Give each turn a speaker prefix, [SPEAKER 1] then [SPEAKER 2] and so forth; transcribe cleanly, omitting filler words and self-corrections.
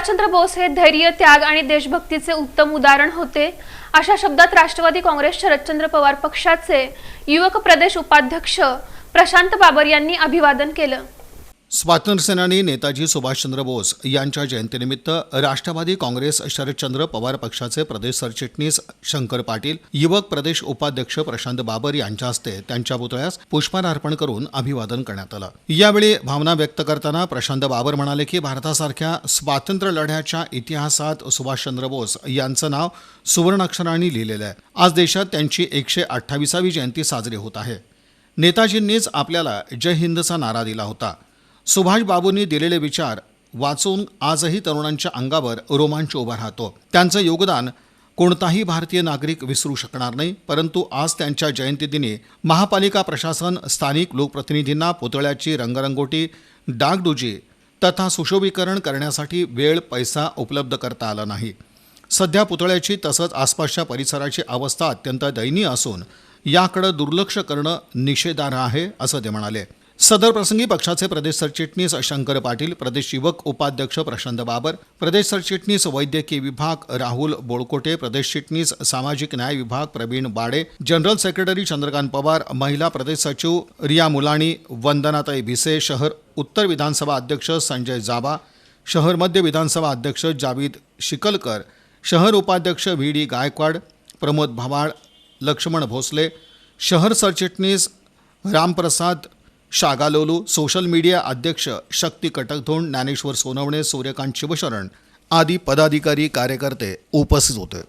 [SPEAKER 1] सुभाषचंद्र बोस हे धैर्य, त्याग आणि देशभक्तीचे उत्तम उदाहरण होते, अशा शब्दात राष्ट्रवादी काँग्रेस शरदचंद्र पवार पक्षाचे युवक प्रदेश उपाध्यक्ष प्रशांत बाबर यांनी अभिवादन केलं।
[SPEAKER 2] स्वातंत्र्यसेनानी नेताजी सुभाषचंद्र बोस यांच्या जयंतीनिमित्त राष्ट्रवादी काँग्रेस शरदचंद्र पवार पक्षाचे प्रदेश सरचिटणीस शंकर पाटील, युवक प्रदेश उपाध्यक्ष प्रशांत बाबर यांच्या हस्ते त्यांच्या पुतळ्यास पुष्पहार अर्पण करून अभिवादन करण्यात आलं। यावेळी भावना व्यक्त करताना प्रशांत बाबर म्हणाले की भारतासारख्या स्वातंत्र्य लढ्याच्या इतिहासात सुभाषचंद्र बोस यांचं नाव सुवर्णाक्षरांनी लिहिलेलं आहे। आज देशात त्यांची 128वी जयंती साजरी होत आहे। नेताजींनीच आपल्याला जय हिंदचा नारा दिला होता। सुभाष बाबूंनी दिलेले विचार वाचून आजही तरुणांच्या अंगावर रोमांच उभा राहतो। त्यांचं योगदान कोणताही भारतीय नागरिक विसरू शकणार नाही। परंतु आज त्यांच्या जयंतीदिनी महापालिका प्रशासन, स्थानिक लोकप्रतिनिधींना पुतळ्याची रंगरंगोटी, डागडुजी तथा सुशोभीकरण करण्यासाठी वेळ, पैसा उपलब्ध करता आला नाही। सध्या पुतळ्याची तसंच आसपासच्या परिसराची अवस्था अत्यंत दयनीय असून याकडे दुर्लक्ष करणं निषेधार्ह आहे, असं ते म्हणाले। सदर प्रसंगी पक्षाचे प्रदेश सरचिटणीस शंकर पाटील, प्रदेश युवक उपाध्यक्ष प्रशांत बाबर, प्रदेश सरचिटणीस वैद्यकीय विभाग राहुल बोळकोटे, प्रदेश चिटणीस सामाजिक न्याय विभाग प्रवीण बाडे, जनरल सेक्रेटरी चंद्रकांत पवार, महिला प्रदेश सचिव रिया मुलाणी, वंदनाताई भिसे, शहर उत्तर विधानसभा अध्यक्ष संजय जाबा, शहर मध्य विधानसभा अध्यक्ष जावेद शिकलकर, शहर उपाध्यक्ष व्ही.डी. गायकवाड, प्रमोद भवाळ, लक्ष्मण भोसले, शहर सरचिटणीस रामप्रसाद शागालोलू, सोशल मीडिया अध्यक्ष शक्ती कटकधोंड, ज्ञानेश्वर सोनवणे, सूर्यकांत शिवशरण आदी पदाधिकारी कार्यकर्ते उपस्थित होते।